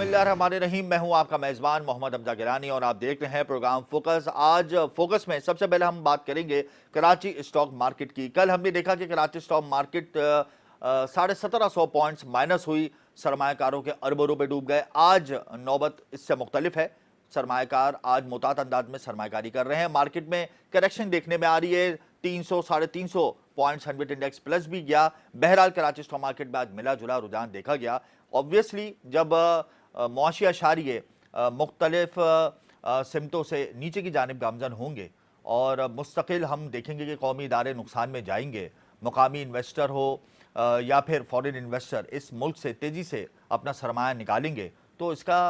बिस्मिल्लाहिर्रहमानिर्रहीम। मैं हूं आपका मेज़बान मोहम्मद हमजा गिलानी और आप देख रहे हैं प्रोग्राम फोकस। आज फोकस में सबसे पहले हम बात करेंगे कराची स्टॉक मार्केट की। कल हमने देखा कि Karachi stock market 1750 points minus हुई, सरमायाकारों के अरबों रुपए डूब गए। आज नौबत इससे मुख्तलिफ है, सरमायाकार आज मुताद अंदाज में सरमायाकारी कर रहे हैं। मार्केट में करेक्शन देखने में आ रही है, 300 साढ़े 300 पॉइंट्स हंड्रेड इंडेक्स प्लस भी गया। बहरहाल कराची स्टॉक मार्केट में आज मिला जुला रुझान देखा गया। ऑब्वियसली जब मुआशी अशारिये मुख्तलिफ सिमतों से नीचे की जानिब गामजन होंगे और मुस्तकिल हम देखेंगे कि कौमी इदारे नुकसान में जाएंगे, मुकामी इन्वेस्टर हो या फिर फॉरेन इन्वेस्टर इस मुल्क से तेज़ी से अपना सरमाया निकालेंगे, तो इसका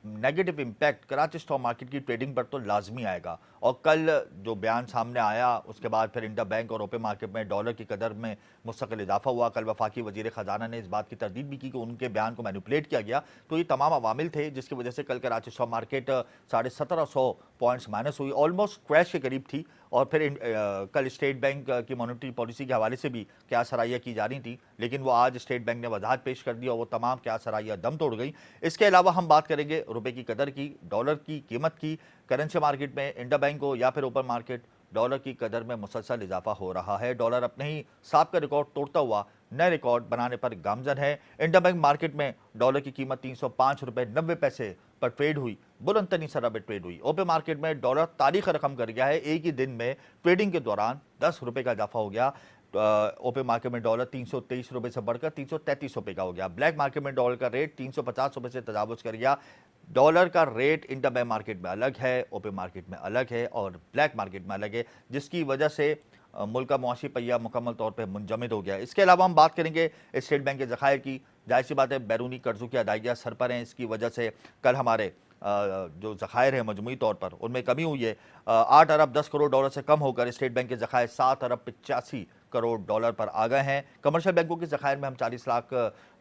negative impact Karachi stock market की ट्रेडिंग पर तो लाजमी आएगा। और कल जो बयान सामने आया उसके बाद फिर इंटर बैंक और ओपन मार्केट में डॉलर की कदर में मुस्तकिल इजाफा हुआ। कल वफाकी वजीर ख़जाना ने इस बात की तरदीद भी की कि उनके बयान को मैनिपुलेट किया गया। तो ये तमाम अवामिल थे जिसकी वजह से कल Karachi stock market 1750 points minus हुई, ऑलमोस्ट क्रैश के करीब थी। और फिर कल स्टेट बैंक की मॉनेटरी पॉलिसी के हवाले से भी क्या सराहिया की जा रही थी, लेकिन वो आज स्टेट बैंक ने वजाहत पेश कर दी और वो तमाम क्या सराहिया दम तोड़ गई। इसके अलावा हम बात करेंगे रुपए की कदर की, डॉलर की कीमत की। करेंसी मार्केट में इंटर बैंक हो या फिर ओपन मार्केट, डॉलर की कदर में मुसलसल इजाफा हो रहा है। डॉलर अपने ही साबिक़ा रिकॉर्ड तोड़ता हुआ नए रिकॉर्ड बनाने पर गामजन है। इंटर बैंक मार्केट में डॉलर की कीमत 305 रुपए 90 पैसे पर ट्रेड हुई, बुलंद तरीन सतह पर ट्रेड हुई। ओपन मार्केट में डॉलर तारीख रकम कर गया है, एक ही दिन में ट्रेडिंग के दौरान 10 रुपए का इजाफा हो गया। ओपन मार्केट में डॉलर 323 रुपए से बढ़कर 333 रुपए का हो गया। ब्लैक मार्केट में डॉलर का रेट 350 रुपए से तजावुज कर गया। डॉलर का रेट इंटर बैंक मार्केट में अलग है, ओपन मार्केट में अलग है और ब्लैक मार्केट में अलग है, जिसकी वजह से मुल्क का मुआशी पहिया मुकम्मल तौर पर मुंजमद हो गया। इसके अलावा हम बात करेंगे स्टेट बैंक के ज़खायर की। जाहिर सी बात है बैरूनी कर्जों की अदायगियाँ सर पर हैं, इसकी वजह से कल हमारे जो ज़खायर हैं मजमूई तौर पर उनमें कमी हुई है। 8 अरब 10 करोड़ डॉलर से कम होकर स्टेट बैंक के ज़खायर 7 अरब 85 करोड़ डॉलर पर आ गए हैं। कमर्शियल बैंकों के ज़खायर में हम 40 लाख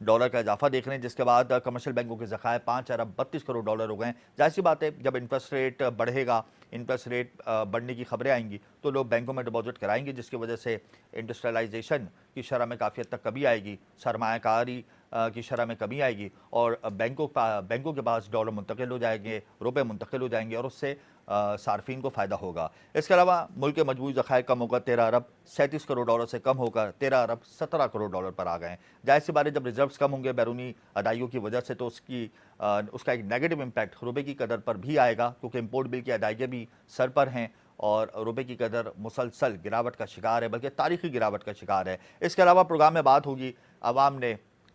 डॉलर का इजाफा देख रहे हैं, जिसके बाद कमर्शियल बैंकों के ज़खायर 5 अरब 32 करोड़ डॉलर हो गए हैं। जाहिर सी बात है जब इंटरेस्ट रेट बढ़ेगा, इंटरेस्ट रेट बढ़ने की खबरें आएंगी तो लोग बैंकों में डिपॉजिट कराएंगे, जिसकी वजह से इंडस्ट्रियलाइजेशन की शरह में काफ़ी हद तक कमी आएगी, सरमायाकारी की शरह में कमी आएगी और बैंकों के पास डॉलर मुंतकिल हो जाएंगे, रुपए मुंतकिल हो जाएंगे और उससे सार्फिन को फ़ायदा होगा। इसके अलावा मुल्क के मजबूत ज़खायर कम होकर 13 अरब 37 करोड़ डॉलर से कम होकर 13 अरब 17 करोड़ डॉलर पर आ गए हैं। जाहिर सी बात है जब रिजर्व्स कम होंगे बैरूनी अदाइयों की वजह से तो उसका एक नेगेटिव इम्पैक्ट रुपए की कदर पर भी आएगा, क्योंकि इम्पोर्ट बिल की अदायगियाँ भी सर पर हैं और रुपए की कदर मुसलसल गिरावट का शिकार है, बल्कि तारीखी गिरावट का शिकार है। इसके अलावा प्रोग्राम में बात होगी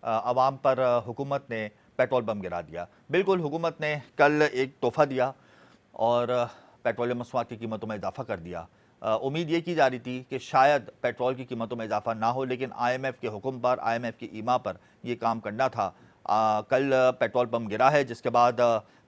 अवाम पर हुकूमत ने पेट्रोल बम गिरा दिया। बिल्कुल, हुकूमत ने कल एक तोहफ़ा दिया और पेट्रोलियम मसनूआत की कीमतों में इजाफा कर दिया। उम्मीद ये की जा रही थी कि शायद पेट्रोल की कीमतों में इजाफा ना हो, लेकिन IMF के हुक्म पर, IMF की ईमा पर यह काम करना था। कल पेट्रोल बम गिरा है, जिसके बाद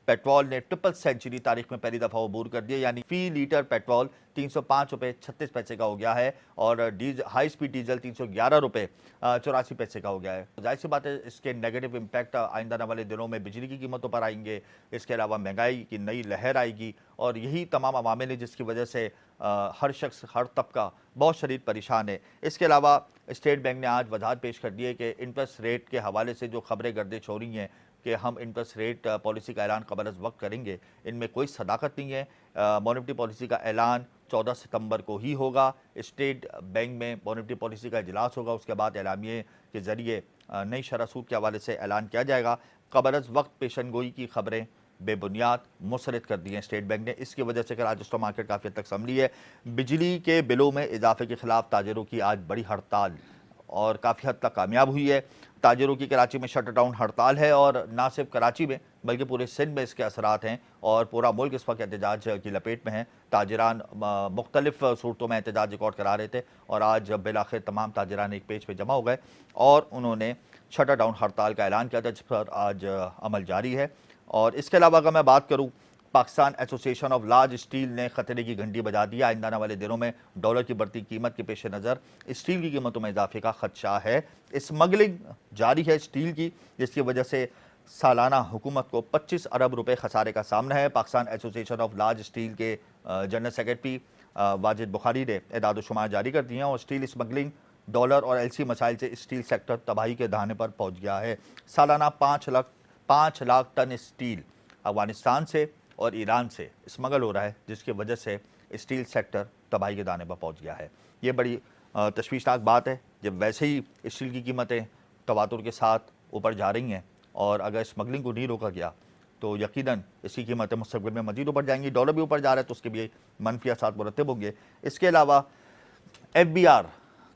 पेट्रोल ने ट्रिपल सेंचुरी तारीख में पहली दफ़ा अबूर कर दिया, यानी फी लीटर पेट्रोल 305 रुपये 36 पैसे का हो गया है और हाई स्पीड डीजल 311 रुपये 84 पैसे का हो गया है। जाहिर सी बात है इसके नेगेटिव इम्पैक्ट आइंदा आने वाले दिनों में बिजली की कीमतों पर आएंगे। इसके अलावा महंगाई की नई लहर आएगी और यही तमाम अवामिल है जिसकी वजह से हर शख्स, हर तबका बहुत शदीद परेशान है। इसके अलावा स्टेट बैंक ने आज वजाहत पेश कर दी है कि इंटरेस्ट रेट के हवाले से जो खबरें गर्दिश हो रही हैं कि हम इंटरेस्ट रेट पॉलिसी का ऐलान क़बल अज़ वक्त करेंगे, इनमें कोई सदाकत नहीं है। मॉनेटरी पॉलिसी का ऐलान 14 सितंबर को ही होगा। स्टेट बैंक में मॉनेटरी पॉलिसी का इजलास होगा, उसके बाद एलामिये के ज़रिए नई शरह सूद के हवाले से ऐलान किया जाएगा। क़बल अज़ वक्त पेशन गोई की खबरें बेबुनियाद मुस्तरद कर दी हैं स्टेट बैंक ने। इसकी वजह से आज स्टॉक मार्केट काफ़ी हद तक संभली है। बिजली के बिलों में इजाफे के खिलाफ ताजरों की आज बड़ी हड़ताल और काफ़ी हद तक कामयाब हुई है। ताजरों की कराची में शटर डाउन हड़ताल है और ना सिर्फ कराची में बल्कि पूरे सिंध में इसके असरात हैं और पूरा मुल्क इस वक्त एहतजाज की लपेट में है। ताजरान मुख्तलिफ सूरतों में एहतजाज रिकॉर्ड करा रहे थे और आज बिलाखिर तमाम ताजरान एक पेज पर जमा हो गए और उन्होंने शटर डाउन हड़ताल का ऐलान किया था, जिस पर आज अमल जारी है। और इसके अलावा अगर मैं बात करूँ, Pakistan association of large steel ने खतरे की घंटी बजा दी। आइंदा आने वाले दिनों में डॉलर की बढ़ती कीमत के पेश नज़र स्टील की कीमतों में इजाफे का खदशा है। स्मगलिंग जारी है स्टील की, जिसकी वजह से सालाना हुकूमत को 25 अरब रुपए खसारे का सामना है। Pakistan association of large steel के जनरल सेक्रेटरी वाजिद बुखारी ने एदाद शुमार जारी कर दिए हैं और स्टील स्मगलिंग, डॉलर और LC मसाइल से स्टील सेक्टर तबाही के दहाने पर पहुँच गया है। सालाना 5 लाख टन स्टील अफगानिस्तान से और ईरान से स्मगल हो रहा है, जिसकी वजह से स्टील सेक्टर तबाही के दाने पर पहुंच गया है। ये बड़ी तशवीशनाक बात है जब वैसे ही स्टील की कीमतें तवातुर के साथ ऊपर जा रही हैं और अगर स्मगलिंग को नहीं रोका गया तो यकीनन इसकी कीमतें मुस्तक़बिल में मज़ीद ऊपर जाएंगी। डॉलर भी ऊपर जा रहा है तो उसके भी मनफी असर मुरतब होंगे। इसके अलावा FBR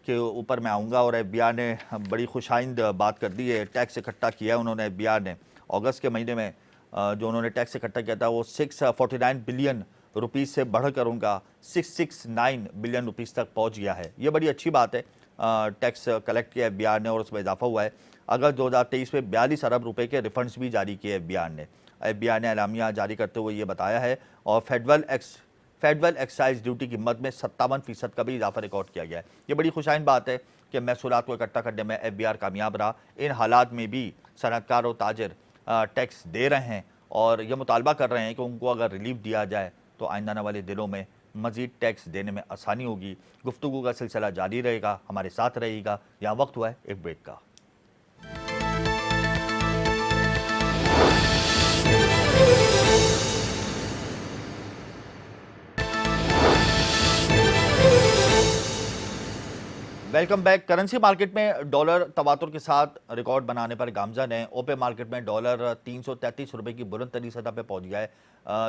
के ऊपर मैं आऊँगा और FBR ने बड़ी खुशाइंद बात कर दी है। टैक्स इकट्ठा किया है उन्होंने, FBR ने अगस्त के महीने में जो उन्होंने टैक्स इकट्ठा किया था वो 649 बिलियन रुपीस से बढ़कर उनका 669 बिलियन रुपीस तक पहुंच गया है। ये बड़ी अच्छी बात है। टैक्स कलेक्ट किया FBR ने और उसमें इजाफा हुआ है। अगस्त 2023 में 42 अरब रुपए के रिफंड्स भी जारी किए FBR ने। FBR ने एलामिया जारी करते हुए ये बताया है और फेडरल एक्साइज ड्यूटी की मद में 57% का भी इजाफा रिकॉर्ड किया गया है। ये बड़ी खुशाइन बात है कि महसूलात को इकट्ठा करने में FBR कामयाब रहा। इन हालात में भी सनअतकार और ताजिर टैक्स दे रहे हैं और ये मुतालबा कर रहे हैं कि उनको अगर रिलीफ दिया जाए तो आइंदा आने वाले दिनों में मज़ीद टैक्स देने में आसानी होगी। गुफ्तगू का सिलसिला जारी रहेगा, हमारे साथ रहेगा। यहाँ वक्त हुआ है एक ब्रेक का। Welcome back. करेंसी मार्केट में डॉलर तवातुर के साथ रिकॉर्ड बनाने पर गामजन है। ओपे मार्केट में डॉलर 333 रुपये की बुलंद तरीन सतह पर पहुंच गया है।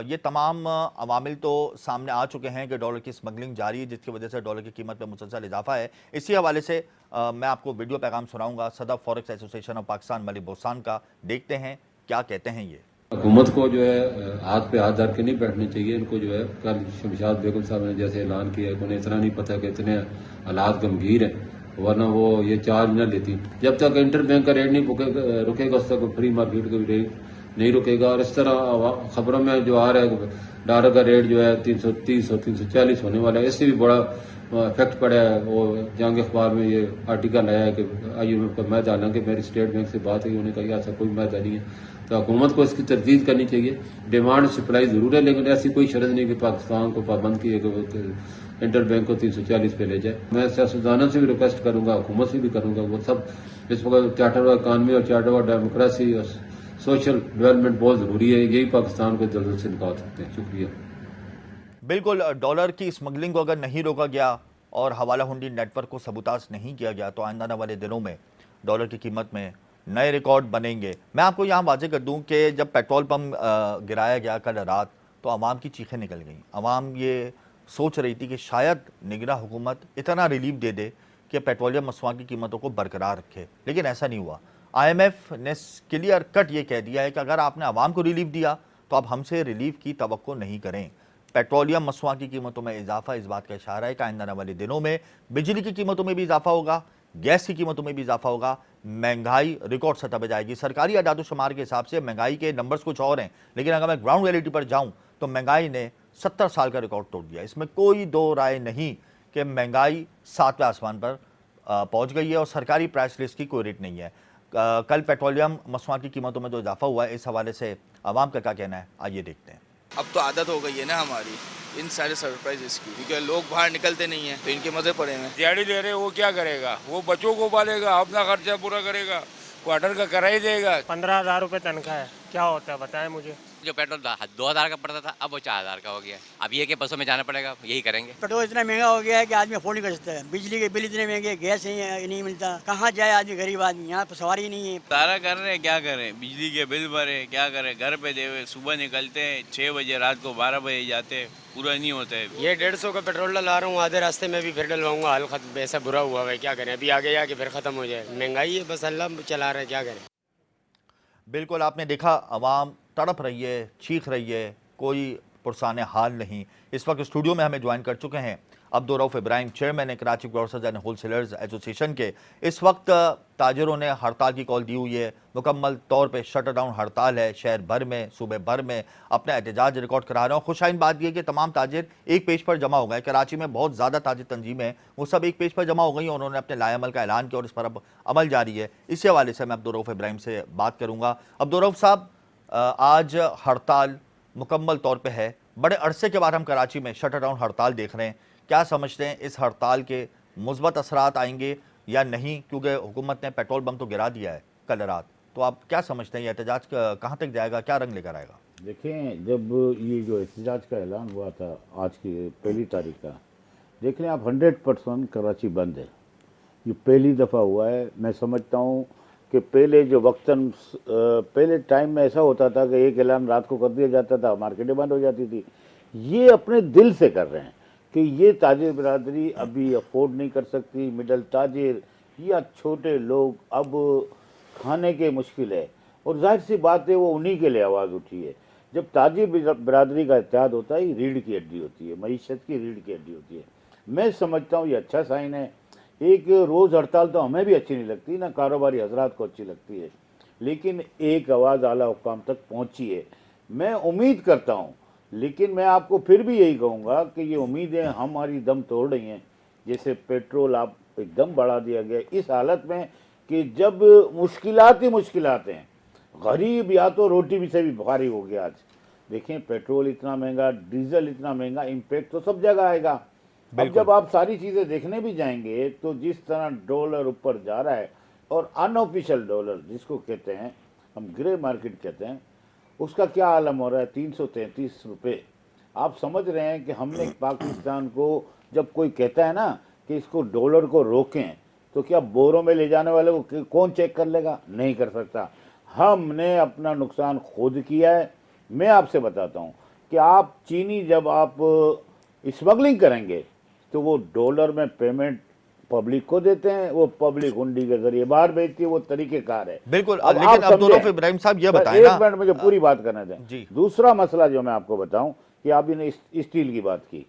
ये तमाम अवामिल तो सामने आ चुके हैं कि डॉलर की स्मगलिंग जारी है, जिसकी वजह से डॉलर की कीमत में मुसलसल इजाफा है। इसी हवाले से मैं आपको वीडियो पैगाम सुनाऊंगा सदर forex association of Pakistan Malik boson का। देखते हैं क्या कहते हैं ये। हुकूमत को जो है हाथ पे हाथ धर के नहीं बैठने चाहिए। इनको जो है कल शमशाद बेगम साहब ने जैसे ऐलान किया, उन्हें इतना नहीं पता कि इतने हालात गंभीर हैं, वरना वो ये चार्ज न लेती। जब तक इंटर बैंक का रेट नहीं रुकेगा उस तक फ्री मार्केट का रेट नहीं रुकेगा। और इस तरह खबरों में जो आ रहा है डॉलर का रेट जो है 330 और 340 होने वाला है, इससे भी बड़ा इफेक्ट पड़ा है। वो जंग अखबार में ये आर्टिकल आया है कि IMF का मैदा, हालांकि मेरी स्टेट बैंक से बात है, उन्होंने कहा ऐसा कोई मैदा नहीं है। तो हुकूमत को इसकी तरदीद करनी चाहिए। डिमांड सप्लाई जरूर है, लेकिन ऐसी कोई शर्त नहीं कि पाकिस्तान को पाबंद किए कि इंटर बैंक को 340 पे ले जाए। मैं सियासतदानों से भी रिक्वेस्ट करूंगा, हुकूमत से भी करूंगा, वो सब इस वक्त चार्टर ऑफ इकानमी और चार्टर ऑफ डेमोक्रेसी और सोशल डेवलपमेंट बहुत जरूरी है। यही पाकिस्तान को जल्द से निकाल सकते हैं। शुक्रिया। बिल्कुल, डॉलर की स्मगलिंग को अगर नहीं रोका गया और हवाला हुंडी नेटवर्क को सबूताज नहीं किया गया तो आइंदा वाले दिनों में डॉलर की कीमत में नए रिकॉर्ड बनेंगे। मैं आपको यहाँ वाज़ेह कर दूँ कि जब पेट्रोल पंप गिराया गया कल रात तो आवाम की चीखें निकल गईं। आवाम ये सोच रही थी कि शायद निगरां हुकूमत इतना रिलीफ दे दे कि पेट्रोलियम मसनूआत की कीमतों को बरकरार रखे, लेकिन ऐसा नहीं हुआ। IMF ने क्लियर कट ये कह दिया है कि अगर आपने आवाम को रिलीफ दिया तो आप हमसे रिलीफ की तवक्को नहीं करें। पेट्रोलियम मसनूआत की कीमतों में इजाफा इस बात का इशारा है कि आइंदा आने वाले दिनों में बिजली की कीमतों में भी इजाफा होगा, गैस की कीमतों में भी इजाफा होगा, महंगाई रिकॉर्ड सतह पर जाएगी। सरकारी अदाद-ओ-शुमार के हिसाब से महंगाई के नंबर्स कुछ और हैं, लेकिन अगर मैं ग्राउंड रियलिटी पर जाऊं तो महंगाई ने 70 साल का रिकॉर्ड तोड़ दिया। इसमें कोई दो राय नहीं कि महंगाई 7वें आसमान पर पहुंच गई है और सरकारी प्राइस लिस्ट की कोई रेट नहीं है। कल पेट्रोलियम मसनूआत की कीमतों में जो इजाफा हुआ है, इस हवाले से आवाम का क्या कहना है, आइए देखते हैं। अब तो आदत हो गई है ना हमारी इन सारे सरप्राइजेस की, क्योंकि लोग बाहर निकलते नहीं हैं तो इनके मजे पड़े हैं। दिहाड़ी ले रहे, वो क्या करेगा? वो बच्चों को पालेगा, अपना खर्चा पूरा करेगा, क्वार्टर का किराया ही देगा। 15,000 रुपये तनख्वाह है, क्या होता है बताएं मुझे। जो पेट्रोल 2,000 का पड़ता था अब वो 4,000 का हो गया। अब ये कि बसों में जाना पड़ेगा, यही करेंगे। पेट्रोल इतना महंगा हो गया है कि आदमी अफोर्ड नहीं कर सकता है। बिजली के बिल इतने महंगे, गैस नहीं मिलता, कहाँ जाए आदमी, गरीब आदमी, यहाँ पर सवारी नहीं है। सारा कर रहे हैं, क्या करें, बिजली के बिल भरे, क्या करें, घर पे देवे, सुबह निकलते हैं 6 बजे, रात को 12 बजे जाते हैं, पूरा नहीं होता है। ये 150 का पेट्रोल डला रहा हूँ, आधे रास्ते में भी फिर डलवाऊंगा, हाल खत्म, ऐसा बुरा हुआ है, क्या करें, अभी आगे जाके फिर खत्म हो जाए। महंगाई है, बस अल्लाह चला रहा है, क्या करें। बिल्कुल, आपने देखा अवाम तड़प रही है, चीख रही है, कोई पुरसाने हाल नहीं। इस वक्त स्टूडियो में हमें ज्वाइन कर चुके हैं अब्दुर्रऊफ इब्राहिम, चेयरमैन है Karachi grocers and wholesalers association के। इस वक्त ताजिरों ने हड़ताल की कॉल दी हुई है, मुकम्मल तौर पे शटर डाउन हड़ताल है। शहर भर में, सूबे भर में अपना एहतजाज रिकॉर्ड करा रहे हैं। खुशाइन बात यह कि तमाम ताजिर एक पेज पर जमा हो गए। कराची में बहुत ज़्यादा ताजिर तंजीमें हैं, वो सब एक पेज पर जमा हो गई हैं। उन्होंने अपने लाएअमल का ऐलान किया और इस पर अब अमल जारी है। इसी हवाले से मैं अब्दुर्रऊफ इब्राहिम से बात करूँगा। अब्दुर्रऊफ साहब, आज हड़ताल मुकम्मल तौर पे है, बड़े अरसे के बाद हम कराची में शटर डाउन हड़ताल देख रहे हैं। क्या समझते हैं इस हड़ताल के मुस्बत असरात आएंगे या नहीं? क्योंकि हुकूमत ने पेट्रोल बम तो गिरा दिया है कल रात, तो आप क्या समझते हैं ये एहतजाज कहाँ तक जाएगा, क्या रंग लेकर आएगा? देखें, जब ये जो एहतजाज का ऐलान हुआ था आज की 1 तारीख का, देख लें आप 100% कराची बंद है। ये पहली दफ़ा हुआ है। मैं समझता हूँ कि पहले जो वक्तन पहले टाइम में ऐसा होता था कि एक ऐलान रात को कर दिया जाता था, मार्केटें बंद हो जाती थी। ये अपने दिल से कर रहे हैं कि ये ताजिर बिरादरी अभी अफोर्ड नहीं कर सकती, मिडल ताजिर या छोटे लोग अब खाने के मुश्किल है, और जाहिर सी बात है वो उन्हीं के लिए आवाज़ उठी है। जब ताजिर बिरादरी का इत्तेहाद होता है, रीढ़ की हड्डी होती है, मईशत की रीढ़ की हड्डी होती है। मैं समझता हूँ ये अच्छा साइन है। एक रोज़ हड़ताल तो हमें भी अच्छी नहीं लगती, ना कारोबारी हजरात को अच्छी लगती है, लेकिन एक आवाज़ आला हुक्काम तक पहुँची है। मैं उम्मीद करता हूँ, लेकिन मैं आपको फिर भी यही कहूँगा कि ये उम्मीदें हमारी दम तोड़ रही हैं। जैसे पेट्रोल आप एकदम बढ़ा दिया गया इस हालत में कि जब मुश्किलात ही मुश्किलात हैं, गरीब या तो रोटी भी से भी भारी हो गया। आज देखें, पेट्रोल इतना महंगा, डीजल इतना महंगा, इम्पैक्ट तो सब जगह आएगा। अब जब आप सारी चीज़ें देखने भी जाएंगे तो जिस तरह डॉलर ऊपर जा रहा है, और अनऑफिशियल डॉलर जिसको कहते हैं हम ग्रे मार्केट कहते हैं, उसका क्या आलम हो रहा है, 333 रुपये। आप समझ रहे हैं कि हमने पाकिस्तान को, जब कोई कहता है ना कि इसको डॉलर को रोकें, तो क्या बोरों में ले जाने वाले को कौन चेक कर लेगा? नहीं कर सकता। हमने अपना नुकसान खुद किया है। मैं आपसे बताता हूँ कि आप चीनी जब आप स्मगलिंग करेंगे तो वो डॉलर में पेमेंट पब्लिक को देते हैं, वो पब्लिक हुंडी के जरिए बाहर भेजती है, वो तरीकेकार है। बिल्कुल, लेकिन अब दोनों इब्राहिम साहब ये बताएं ना, 1 मिनट मुझे पूरी बात करने दें। दूसरा मसला जो मैं आपको बताऊं कि आपने स्टील की बात की,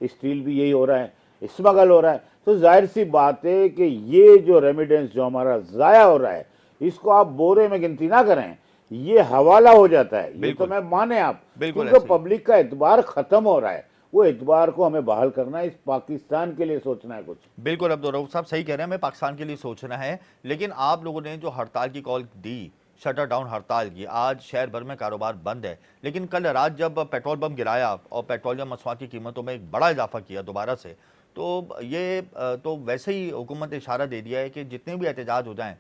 स्टील भी यही हो रहा है, स्मगल हो रहा है। तो जाहिर सी बात है कि ये जो रेमिडेंस जो हमारा ज़ाया हो रहा है, इसको आप बोरे में गिनती ना करें, ये हवाला हो जाता है। ये तो मैं माने आप, क्योंकि पब्लिक का एतबार खत्म हो रहा है। वो एतबार को हमें बहाल करना है, इस पाकिस्तान के लिए सोचना है कुछ। बिल्कुल, अब्दुल रऊफ साहब सही कह रहे हैं, हमें पाकिस्तान के लिए सोचना है। लेकिन आप लोगों ने जो हड़ताल की कॉल दी, शटर डाउन हड़ताल की, आज शहर भर में कारोबार बंद है, लेकिन कल रात जब पेट्रोल बम गिराया और पेट्रोलियम मसनूआत की कीमतों में एक बड़ा इजाफा किया दोबारा से, तो ये तो वैसे ही हुकूमत ने इशारा दे दिया है कि जितने भी एहतजाज हो जाएं,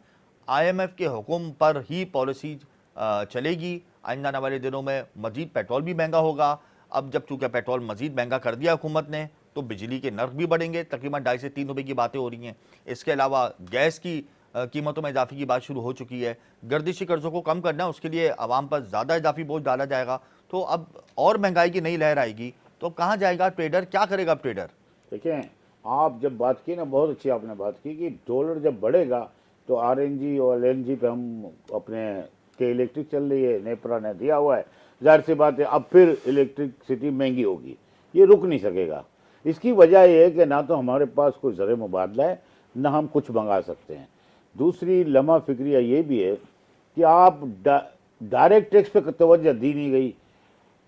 IMF के हुक्म पर ही पॉलिसी चलेगी। आइंदा आने वाले दिनों में मजीद पेट्रोल भी महंगा होगा। अब जब चूंकि पेट्रोल मजीद महंगा कर दिया हुकूमत ने, तो बिजली के नर्ख भी बढ़ेंगे, तकरीबन 2.5 से 3 रुपये की बातें हो रही हैं। इसके अलावा गैस की कीमतों में इजाफे की बात शुरू हो चुकी है। गर्दिशी कर्जों को कम करना, उसके लिए आवाम पर ज़्यादा इजाफी बोझ डाला जाएगा। तो अब और महंगाई की नई लहर आएगी, तो कहाँ जाएगा ट्रेडर, क्या करेगा ट्रेडर? देखें, आप जब बात की ना, बहुत अच्छी आपने बात की कि डॉलर जब बढ़ेगा तो RNG और LNG पे हम अपने के इलेक्ट्रिक चल रही है, नेपरा ने दिया हुआ है। जाहिर सी बात है अब फिर इलेक्ट्रिसिटी महंगी होगी, ये रुक नहीं सकेगा। इसकी वजह यह है कि ना तो हमारे पास कोई ज़र मुबादला है, ना हम कुछ मंगा सकते हैं। दूसरी लम्हा फिक्रिया ये भी है कि आप डायरेक्ट टैक्स पे तवज्जो दी नहीं गई।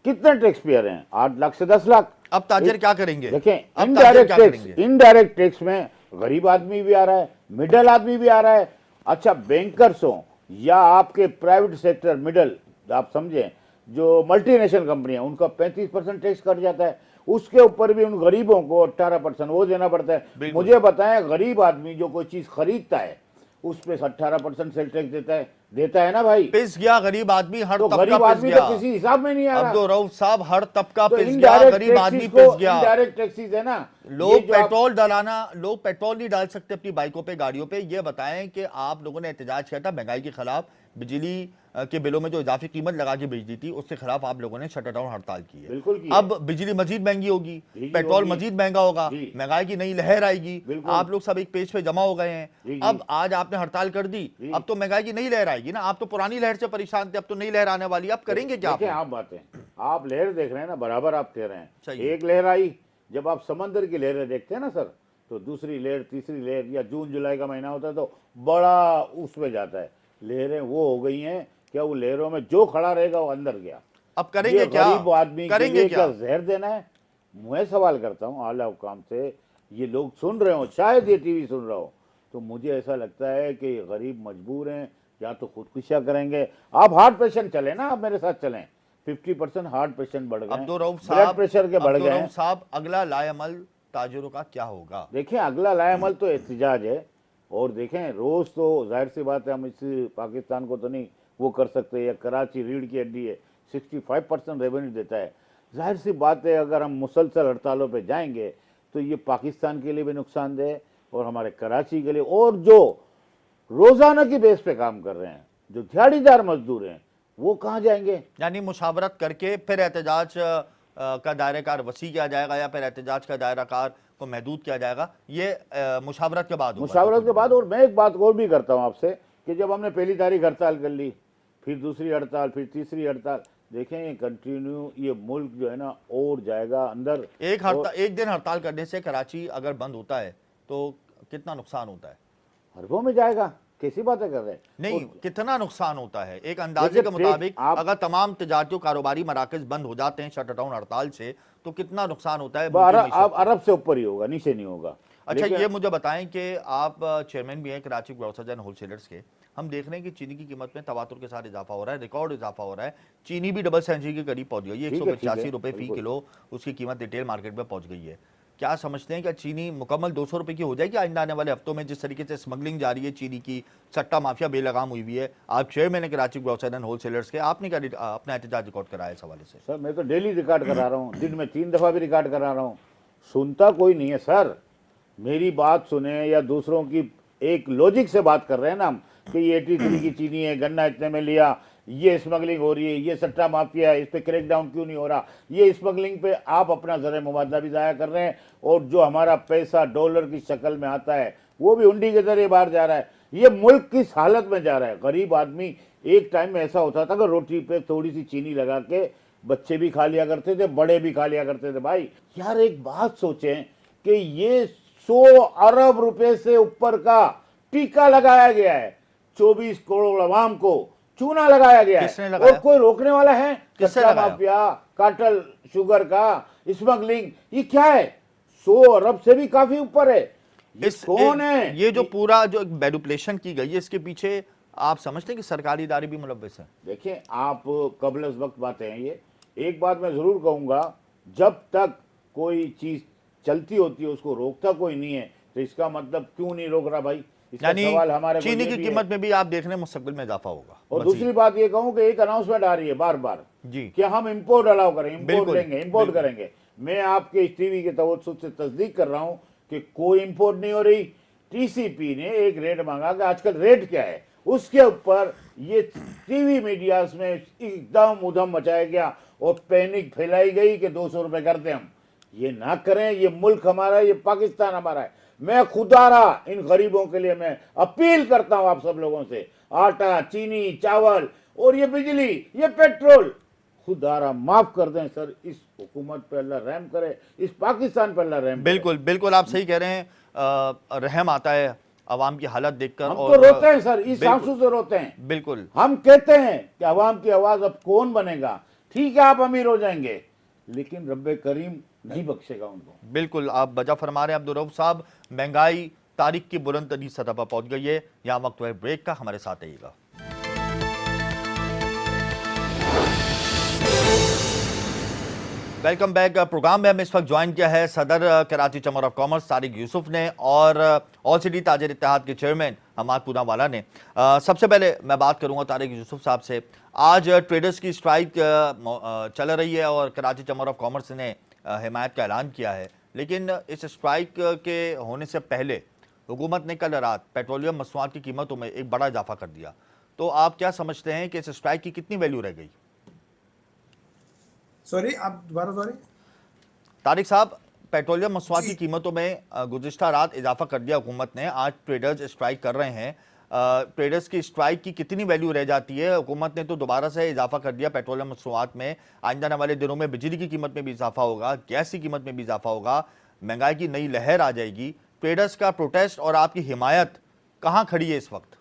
कितने टैक्स पेयर हैं? 8 लाख से 10 लाख। अब ताजिर क्या करेंगे? देखें, इनडायरेक्ट टैक्स में गरीब आदमी भी आ रहा है, मिडल आदमी भी आ रहा है। अच्छा, बैंकर्स हो या आपके प्राइवेट सेक्टर मिडल, आप समझें जो मल्टीनेशनल कंपनियां, उनका 35% टैक्स कट जाता है। उसके ऊपर भी उन गरीबों को 18% वो देना पड़ता है। मुझे बताएं, गरीब आदमी जो कोई चीज खरीदता है उस पे 18% सेल टैक्स देता है ना भाई। पिस गया गरीब आदमी, हर तो तबका गरीब पिस आदमी गया। तो किसी हिसाब में नहीं आ रहा। अब्दुल रऊफ साहब, हर तबका तो पिस गया, गरीब आदमी पिस गया। इनडायरेक्ट टैक्सेस है ना, लोग पेट्रोल लोग पेट्रोल नहीं डाल सकते अपनी बाइकों पे, गाड़ियों पे। ये बताएं कि आप लोगों ने एहतजाज किया था महंगाई के खिलाफ, बिजली के बिलों में जो इजाफी कीमत लगा के बिजली थी उसके खिलाफ आप लोगों ने शटर डाउन हड़ताल की है। बिल्कुल की अब बिजली मजीद महंगी होगी, पेट्रोल मजीद महंगा होगा, महंगाई की नई लहर आएगी। आप लोग सब एक पेज पे जमा हो गए हैं। अब आज आपने हड़ताल कर दी, अब तो महंगाई की नई लहर आएगी ना। आप तो पुरानी लहर से परेशान थे, अब तो नई लहर आने वाली है। अब करेंगे क्या? आप बातें, आप लहर देख रहे हैं ना, बराबर आप कह रहे हैं। एक लहर आई, जब आप समंदर की लहरें देखते हैं ना सर, तो दूसरी लहर, तीसरी लहर, या जून जुलाई का महीना होता है तो बड़ा उसमें जाता है। लहरें वो हो गई हैं, क्या वो लहरों में जो खड़ा रहेगा वो अंदर गया। अब करेंगे क्या? गरीब आदमी करेंगे क्या? जहर देना है? मैं सवाल करता हूँ आला हुकाम से, ये लोग सुन रहे हो, शायद ये टीवी सुन रहा हो, तो मुझे ऐसा लगता है कि गरीब मजबूर हैं, या तो खुदकुशियां करेंगे। आप हार्ट पेशेंट चले ना, आप मेरे साथ चलें, 50% हार्ट पेशेंट बढ़ गए, ब्लड प्रेशर के बढ़ गए साहब। अगला लाएअमल ताजिरों का क्या होगा? देखिए, अगला लाएअमल तो एहतजाज है, और देखें रोज़ तो जाहिर सी बात है हम इस पाकिस्तान को तो नहीं वो कर सकते, या कराची रीढ़ की हड्डी है, 65% रेवेन्यू देता है। जाहिर सी बात है अगर हम मुसलसल हड़तालों पे जाएंगे तो ये पाकिस्तान के लिए भी नुकसानदेह है और हमारे कराची के लिए, और जो रोज़ाना की बेस पे काम कर रहे हैं, जो दिहाड़ीदार मजदूर हैं, वो कहाँ जाएंगे? यानी मुशावरत करके फिर एहतजाज का दायरा कार वसी किया जाएगा या फिर एहतजाज का दायरा कार को महदूद किया जाएगा, ये मुशावरत के बाद होगा। मुशावरत के बाद। और मैं एक बात और भी करता हूँ आपसे कि जब हमने पहली तारीख हड़ताल कर ली, फिर दूसरी हड़ताल, फिर तीसरी हड़ताल, देखें ये कंटिन्यू ये मुल्क जो है ना और जाएगा अंदर। एक दिन हड़ताल करने से कराची अगर बंद होता है तो कितना नुकसान होता है? अरबों में जाएगा, कैसी बातें कर रहे हैं? नहीं, कितना नुकसान होता है? एक अंदाजे के मुताबिक अगर तमाम तजारती कारोबारी मराकज बंद हो जाते हैं शट डाउन हड़ताल से तो कितना नुकसान होता है? अब अरब से ऊपर ही होगा, नीचे नहीं होगा। अच्छा, ये मुझे बताएं कि आप चेयरमैन भी हैं कराची ग्रोसर्स एंड होलसेलर्स के। हम देख रहे हैं कि चीनी की कीमत में तवातुर के साथ इजाफा हो रहा है, रिकॉर्ड इजाफा हो रहा है। चीनी भी डबल सेंचुरी के करीब पहुंच गई है, 185 रुपए फी किलो उसकी कीमत रिटेल मार्केट में पहुंच गई है। क्या समझते हैं कि चीनी मुकम्मल 200 रुपए की हो जाएगी आइंदा आने वाले हफ्तों में? जिस तरीके से स्मगलिंग जारी है चीनी की, सट्टा माफिया बेलगाम हुई हुई है। आप चेयरमैन है कराची ग्रोसर्स एंड होलसेलर्स के, आपने क्या अपना एहतजाज रिकॉर्ड कराया इस हवाले से? सर मैं तो डेली रिकॉर्ड करा रहा हूँ, दिन में 3 दफ़ा भी रिकॉर्ड करा रहा हूँ, सुनता कोई नहीं है सर। मेरी बात सुने या दूसरों की एक लॉजिक से बात कर रहे हैं ना हम कि ये 83 की चीनी है, गन्ना इतने में लिया, ये स्मगलिंग हो रही है, ये सट्टा माफिया है, इस पे क्रैकडाउन क्यों नहीं हो रहा? ये स्मगलिंग पे आप अपना ज़र मुबादला भी ज़ाया कर रहे हैं और जो हमारा पैसा डॉलर की शक्ल में आता है वो भी हुंडी के जरिए बाहर जा रहा है। ये मुल्क किस हालत में जा रहा है? गरीब आदमी, एक टाइम में ऐसा होता था कि रोटी पे थोड़ी सी चीनी लगा के बच्चे भी खा लिया करते थे, बड़े भी खा लिया करते थे। भाई यार एक बात सोचें कि ये 100 अरब रुपए से ऊपर का टीका लगाया गया है, 24 करोड़ अवाम को चूना लगाया गया है, और कोई रोकने वाला है? किसने माफिया, काटल शुगर का स्मगलिंग, ये क्या है? 100 अरब से भी काफी ऊपर है। कौन है? ये जो पूरा जो मैनिपुलेशन की गई है इसके पीछे आप समझते हैं कि सरकारी इदारे भी मुलव्वस हैं? देखिए आप कबल अज़ वक्त बातें हैं ये। एक बात मैं जरूर कहूंगा, जब तक कोई चीज चलती होती है उसको रोकता कोई नहीं है, तो इसका मतलब क्यों नहीं रोक रहा भाई? यानी चीनी की कीमत में भी आप देख रहे हैं मुस्तकबिल में इजाफा होगा। और दूसरी बात ये कहूं कि एक अनाउंसमेंट आ रही है बार बार जी कि हम इंपोर्ट अलाउ करेंगे, इंपोर्ट लेंगे, इंपोर्ट करेंगे। मैं आपके इस टीवी के तवज्जुह से तस्दीक कर रहा हूं कि कोई इंपोर्ट नहीं हो रही। टीसीपी ने एक रेट मांगा कि आजकल रेट क्या है, उसके ऊपर ये टीवी मीडियाज में एकदम उधम मचाया गया और पैनिक फैलाई गई कि 200 रुपए करते हम। ये ना करें, ये मुल्क हमारा है, ये पाकिस्तान हमारा है। मैं खुदारा इन गरीबों के लिए मैं अपील करता हूं आप सब लोगों से, आटा, चीनी, चावल और ये बिजली, ये पेट्रोल, खुदारा माफ कर दें सर। इस हुकूमत पे अल्लाह रहम करे, इस पाकिस्तान पे अल्लाह रहम करे। बिल्कुल बिल्कुल आप सही कह रहे हैं। रहम आता है अवाम की हालत देखकर। हम तो रोते हैं सर, इस आंसू से रोते हैं। बिल्कुल हम कहते हैं कि अवाम की आवाज अब कौन बनेगा? ठीक है आप अमीर हो जाएंगे लेकिन रब्बे करीम नहीं बख्शेगा उनको। बिल्कुल आप वजह फरमा रहे हैं अब्दुल रऊफ साहब। महंगाई तारीख की बुलंद तरीन सतह पर पहुंच गई है। यहाँ वक्त है ब्रेक का, हमारे साथ रहिएगा। Welcome back. प्रोग्राम में हमें इस वक्त ज्वाइन किया है सदर Karachi chamber of commerce Tariq Yusuf ने और ऑल सिटी ताजिर इत्तेहाद के चेयरमैन हमाद पूनावाला ने। सबसे पहले मैं बात करूंगा तारिक यूसुफ साहब से। आज ट्रेडर्स की स्ट्राइक चल रही है और कराची चैम्बर ऑफ कॉमर्स ने हिमायत का ऐलान किया है, लेकिन इस स्ट्राइक के होने से पहले हुकूमत ने कल रात पेट्रोलियम मसनूआत की कीमतों में एक बड़ा इजाफा कर दिया। तो आप क्या समझते हैं कि इस स्ट्राइक की कितनी वैल्यू रह गई? सॉरी आप दोबारा सॉरी। तारिक साहब, पेट्रोलियम मसनूआत की कीमतों में गुज़िश्ता रात इजाफा कर दिया हुकूमत ने, आज ट्रेडर्स स्ट्राइक कर रहे हैं। ट्रेडर्स की स्ट्राइक की कितनी वैल्यू रह जाती है? हुकूमत ने तो दोबारा से इजाफा कर दिया पेट्रोलियम मसनूआत में, आइंदा आने वाले दिनों में बिजली की कीमत में भी इजाफा होगा, गैस की कीमत में भी इजाफा होगा, महंगाई की नई लहर आ जाएगी। ट्रेडर्स का प्रोटेस्ट और आपकी हिमायत कहाँ खड़ी है इस वक्त?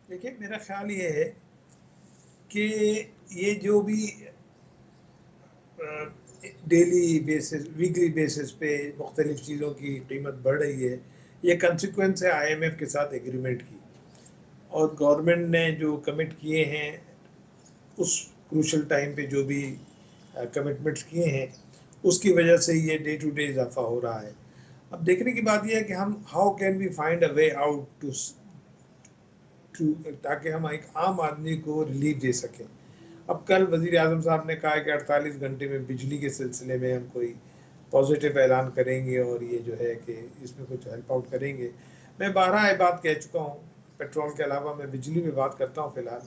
देखिए मेरा ख्याल ये है कि ये जो भी डेली बेसिस, वीकली बेसिस पे मुख्तलिफ चीज़ों की कीमत बढ़ रही है, ये कंसिक्वेंस है IMF के साथ एग्रीमेंट की, और गवर्नमेंट ने जो कमिट किए हैं उस क्रूशल टाइम पे जो भी कमिटमेंट्स किए हैं उसकी वजह से ये डे टू डे इजाफा हो रहा है। अब देखने की बात यह है कि हम how can we find a way out to ताकि हम एक आम आदमी को रिलीफ दे सकें। अब कल वजीर आजम साहब ने कहा है कि 48 घंटे में बिजली के सिलसिले में हम कोई पॉजिटिव ऐलान करेंगे और ये जो है कि इसमें कुछ हेल्प आउट करेंगे। मैं 12 ये बात कह चुका हूँ, पेट्रोल के अलावा मैं बिजली में बात करता हूँ फिलहाल।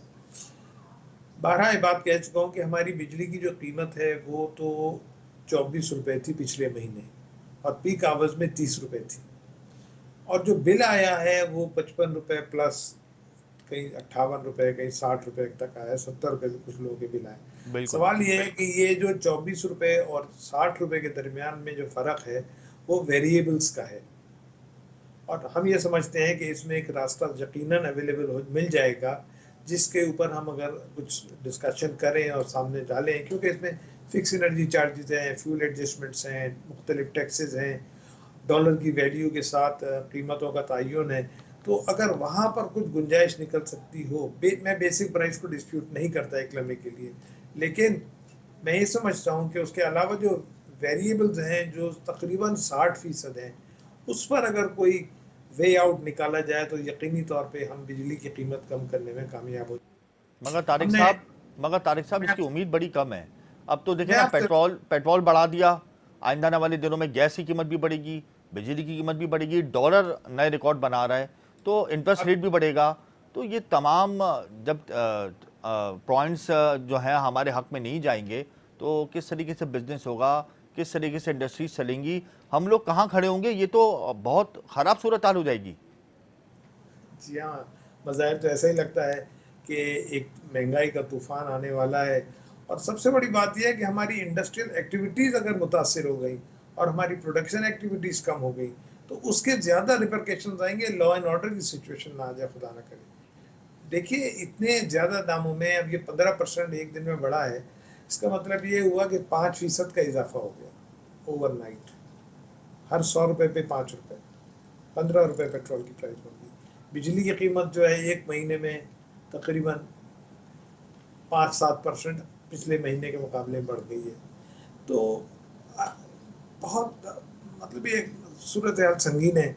12 ये बात कह चुका हूँ कि हमारी बिजली की जो कीमत है वो तो 24 रुपये थी पिछले महीने और पीक आवर्स में 30 रुपये थी, और जो बिल आया है वो 55 रुपये प्लस कहीं 58 रुपये, कहीं 60 रुपये तक आया, 70 रुपये भी कुछ लोगों के बिल आए। सवाल ये है कि ये जो 24 रुपये और 60 रुपये के दरमियान में जो फ़र्क है वो वेरिएबल्स का है, और हम ये समझते हैं कि इसमें एक रास्ता यकीनन अवेलेबल मिल जाएगा जिसके ऊपर हम अगर कुछ डिस्कशन करें और सामने डालें, क्योंकि इसमें फिक्स एनर्जी चार्जेस हैं, फ्यूल एडजस्टमेंट्स हैं, मुख्तलिफ टैक्सेस हैं, डॉलर की वैल्यू के साथ कीमतों का तयन है। तो अगर वहाँ पर कुछ गुंजाइश निकल सकती हो, मैं बेसिक प्राइस को डिस्प्यूट नहीं करता एक लम्हे के लिए, लेकिन मैं ये समझता हूँ कि उसके अलावा जो वेरिएबल्स हैं जो तकरीबन 60% हैं, उस पर अगर कोई वे आउट निकाला जाए तो यकीनी तौर पे हम बिजली की कीमत कम करने में कामयाब हो। मगर तारिक साहब इसकी उम्मीद बड़ी कम है। अब तो देखिए ना, पेट्रोल बढ़ा दिया, आइंदा आने वाले दिनों में गैस की कीमत भी बढ़ेगी, बिजली की कीमत भी बढ़ेगी, डॉलर नए रिकॉर्ड बना रहा है, तो इंटरेस्ट रेट भी बढ़ेगा। तो ये तमाम जब पॉइंट्स जो है हमारे हक में नहीं जाएंगे तो किस तरीके से बिजनेस होगा, किस तरीके से इंडस्ट्रीज चलेंगी, हम लोग कहाँ खड़े होंगे, ये तो बहुत ख़राब सूरत हाल हो जाएगी। जी हाँ, मज़ाहिर तो ऐसा ही लगता है कि एक महंगाई का तूफान आने वाला है, और सबसे बड़ी बात यह है कि हमारी इंडस्ट्रियल एक्टिविटीज़ अगर मुतासिर हो गई और हमारी प्रोडक्शन एक्टिविटीज़ कम हो गई तो उसके ज़्यादा रिपरकेशंस आएंगे, लॉ एंड ऑर्डर की सिचुएशन ना आ जाए, खुदा ना करे। देखिए इतने ज़्यादा दामों में अब ये 15% एक दिन में बढ़ा है, इसका मतलब ये हुआ कि 5% का इजाफा हो गया ओवरनाइट। हर 100 रुपये पे 5 रुपये, 15 रुपये पेट्रोल की प्राइस बढ़ गई। बिजली की कीमत जो है एक महीने में तकरीबन 5-7% पिछले महीने के मुकाबले बढ़ गई है। तो बहुत मतलब ये सूरत हाल संगीन है,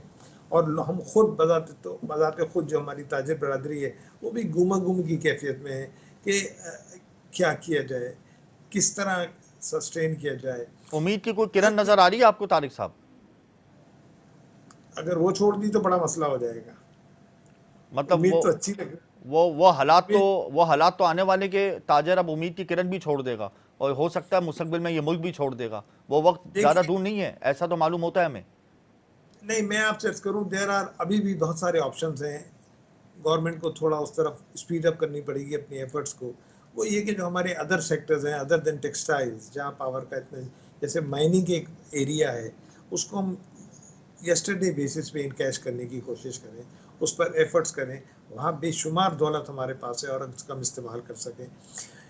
और हम खुद बजाते खुद जो हमारी ताजिर बरादरी है वो भी गुमा गुम की कैफियत में है कि क्या किया जाए, किस तरह सस्टेन किया जाए। उम्मीद की कोई किरण नजर आ रही है आपको तारिक साहब? अगर वो छोड़ दी तो बड़ा मसला हो जाएगा। मतलब उम्मीद तो अच्छी लग, वो हालात तो आने वाले के ताजर अब उम्मीद की किरण भी छोड़ देगा, और हो सकता है मुस्तकबिल में ये मुल्क भी छोड़ देगा। वो वक्त ज़्यादा दूर नहीं है, ऐसा तो मालूम होता है हमें। नहीं, मैं आपसे अर्ज करूँ, देयर आर अभी भी बहुत सारे ऑप्शंस हैं। गवर्नमेंट को थोड़ा उस तरफ स्पीड अप करनी पड़ेगी अपनी एफर्ट्स को। वो ये कि जो हमारे अदर सेक्टर्स हैं अदर देन टेक्सटाइल्स, जहाँ पावर का इतना, जैसे माइनिंग के एक एरिया है, उसको हम यस्टरडे बेसिस पे इनकैश करने की कोशिश करें, उस पर एफर्ट्स करें। वहाँ बेशुमार दौलत हमारे पास है और उसका हम इस्तेमाल कर सकें।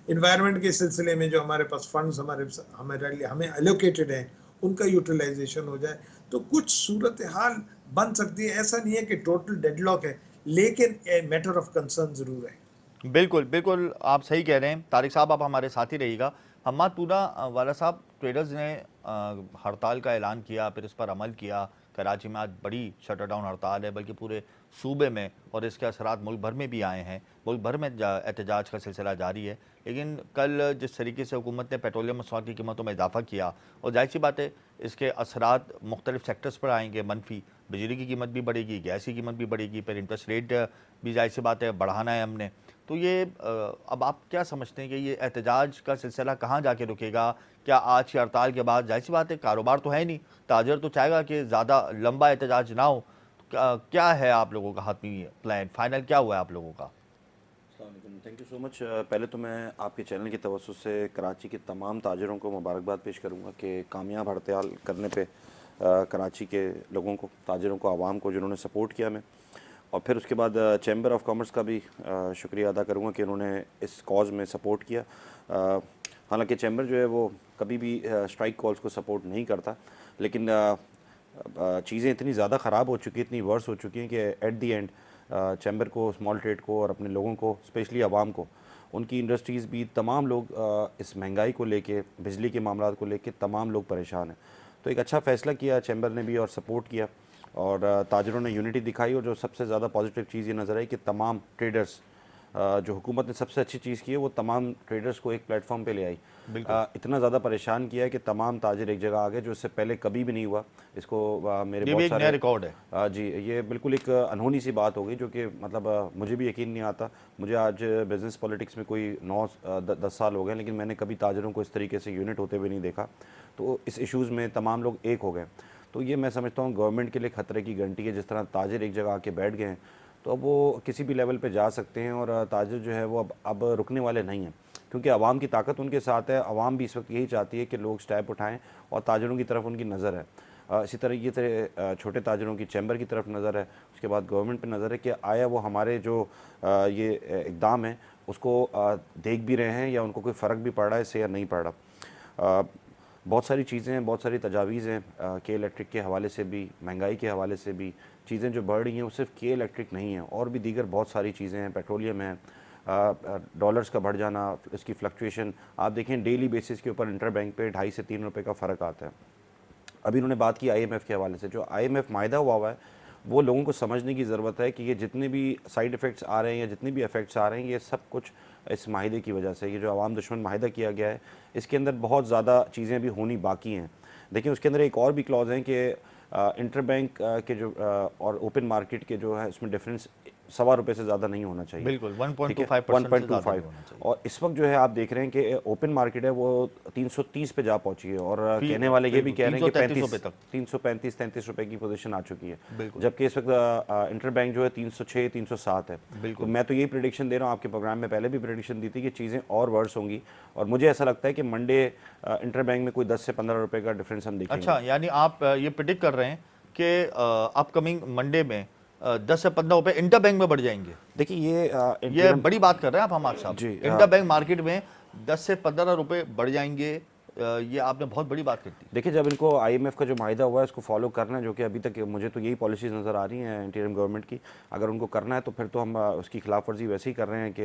इन्वायरमेंट के सिलसिले में जो हमारे पास फंड्स हमें एलोकेटेड हैं उनका यूटिलाइजेशन हो जाए तो कुछ सूरत हाल बन सकती है। ऐसा नहीं है कि टोटल डेडलॉक है, लेकिन ए मैटर ऑफ कंसर्न ज़रूर है। बिल्कुल बिल्कुल, आप सही कह रहे हैं तारिक साहब, आप हमारे साथ ही रहिएगा। हम्माद पूना वाला साहब, ट्रेडर्स ने हड़ताल का ऐलान किया, फिर इस पर अमल किया। कराची में आज बड़ी शटर डाउन हड़ताल है, बल्कि पूरे सूबे में, और इसके असरात मुल्क भर में भी आए हैं। मुल्क भर में एहतजाज का सिलसिला जारी है। लेकिन कल जिस तरीके से हुकूमत ने पेट्रोलियम मसनूआत की कीमतों में इजाफा किया, और जाहिर सी बात है इसके असरात मुख्तलिफ सेक्टर्स पर आएंगे मनफी। बिजली की कीमत भी बढ़ेगी, गैस की कीमत भी बढ़ेगी, फिर इंटरेस्ट रेट भी जाहिर सी बात है बढ़ाना है हमने। तो ये अब आप क्या समझते हैं कि ये एहतजाज का सिलसिला कहाँ जाके रुकेगा? क्या आज की हड़ताल के बाद, जाहिर सी बात है कारोबार तो है नहीं, ताजर तो चाहेगा कि ज़्यादा लंबा एहतजाज ना हो, क्या है आप लोगों का हतमी प्लान, फाइनल क्या हुआ है आप लोगों का? Thank you so much. पहले तो मैं आपके चैनल की तवज्जो से कराची के तमाम ताजरों को मुबारकबाद पेश करूँगा कि कामयाब हड़ताल करने पे कराची के लोगों को, ताजरों को, आवाम को जिन्होंने सपोर्ट किया हमें, और फिर उसके बाद चैम्बर ऑफ कॉमर्स का भी शुक्रिया अदा करूँगा कि उन्होंने इस कॉज़ में सपोर्ट किया। हालांकि चैम्बर जो है वो कभी भी स्ट्राइक कॉल्स को सपोर्ट नहीं करता, लेकिन चीज़ें इतनी ज़्यादा ख़राब हो चुकी, इतनी वर्स हो चुकी हैं कि एट दी एंड चैम्बर को, स्मॉल ट्रेड को और अपने लोगों को, स्पेशली आवाम को, उनकी इंडस्ट्रीज़ भी, तमाम लोग इस महंगाई को लेके, बिजली के मामलात को लेके तमाम लोग परेशान हैं। तो एक अच्छा फैसला किया चैम्बर ने भी और सपोर्ट किया, और ताजरों ने यूनिटी दिखाई। और जो सबसे ज़्यादा पॉजिटिव चीज़ ये नज़र आई कि तमाम ट्रेडर्स, जो हुकूमत ने सबसे अच्छी चीज़ की है वो तमाम ट्रेडर्स को एक प्लेटफॉर्म पे ले आई। इतना ज़्यादा परेशान किया है कि तमाम ताजिर एक जगह आ गए, जो इससे पहले कभी भी नहीं हुआ। इसको मेरे ये भी बहुत एक सारे नया रिकॉर्ड है। जी, ये बिल्कुल एक अनहोनी सी बात हो गई, जो कि मतलब मुझे भी यकीन नहीं आता। मुझे आज बिज़नेस पॉलिटिक्स में कोई 9-10 साल हो गए, लेकिन मैंने कभी ताजिरों को इस तरीके से यूनिट होते हुए नहीं देखा। तो इस इश्यूज़ में तमाम लोग एक हो गए। तो ये मैं समझता हूँ गवर्नमेंट के लिए खतरे की घंटी है। जिस तरह ताजिर एक जगह आके बैठ गए हैं, तो अब वो किसी भी लेवल पे जा सकते हैं, और ताजिर जो है वो अब रुकने वाले नहीं हैं, क्योंकि आवाम की ताकत उनके साथ है। आवाम भी इस वक्त यही चाहती है कि लोग स्टेप उठाएं, और ताजिरों की तरफ उनकी नज़र है। इसी तरह ये तरह छोटे ताजिरों की चैम्बर की तरफ नज़र है, उसके बाद गवर्नमेंट पे नज़र है कि आया वो हमारे जो ये इक़दाम है उसको देख भी रहे हैं, या उनको कोई फ़र्क भी पड़ रहा है इससे या नहीं पड़ रहा। बहुत सारी चीज़ें हैं, बहुत सारी तजावीज़ हैं के इलेक्ट्रिक के हवाले से भी, महंगाई के हवाले से भी। चीज़ें जो बढ़ रही हैं वो सिर्फ के इलेक्ट्रिक नहीं है, और भी दीगर बहुत सारी चीज़ें हैं। पेट्रोलियम है, डॉलर्स का बढ़ जाना, इसकी फ्लक्चुएशन आप देखें डेली बेसिस के ऊपर इंटर बैंक पे 2.5 से 3 रुपये का फ़र्क आता है। अभी उन्होंने बात की IMF के हवाले से। जो IMF मायदा हुआ है वो लोगों को समझने की ज़रूरत है कि ये जितने भी साइड इफ़ेक्ट्स आ रहे हैं या जितने भी इफ़ेक्ट्स आ रहे हैं, ये सब कुछ इस माहिदे की वजह से। ये जो आवाम दुश्मन माहिदा किया गया है, इसके अंदर बहुत ज़्यादा चीज़ें अभी होनी बाकी हैं। देखिए उसके अंदर एक और भी क्लॉज हैं कि इंटर बैंक के जो और ओपन मार्केट के जो है उसमें डिफरेंस ₹1.25 से ज़्यादा नहीं होना चाहिए। बिल्कुल 1.25% से ज़्यादा नहीं होना चाहिए। और इस वक्त जो है आप देख रहे हैं कि ओपन मार्केट है वो 330 पे जा पहुंची है, और कहने वाले ये भी कह रहे हैं कि 335-33 रुपए की पोजीशन आ चुकी है, जबकि इस वक्त इंटर बैंक जो है 306-307 है। तो मैं तो यही प्रेडिक्शन दे रहा हूँ, आपके प्रोग्राम में पहले भी प्रेडिक्शन दी थी कि चीज़ें और वर्स होंगी, और मुझे ऐसा लगता है कि मंडे इंटर बैंक में कोई 10 से 15 रुपए का डिफरेंस हम देखेंगे। अच्छा, यानी आप ये प्रिडिक्ट कर रहे हैं कि अपकमिंग मंडे में 10 से 15 रुपए इंटर बैंक में बढ़ जाएंगे। देखिए ये बड़ी बात कर रहे हैं आप हमारे साथ। इंटर बैंक मार्केट में 10 से 15 रुपए बढ़ जाएंगे, ये आपने बहुत बड़ी बात कर दी। देखिए जब इनको IMF का जो माहिदा हुआ है इसको फॉलो करना है, जो कि अभी तक मुझे तो यही पॉलिसीज़ नज़र आ रही हैं इंटीरियम गवर्नमेंट की। अगर उनको करना है तो फिर तो हम उसकी खिलाफ वर्जी वैसे ही कर रहे हैं कि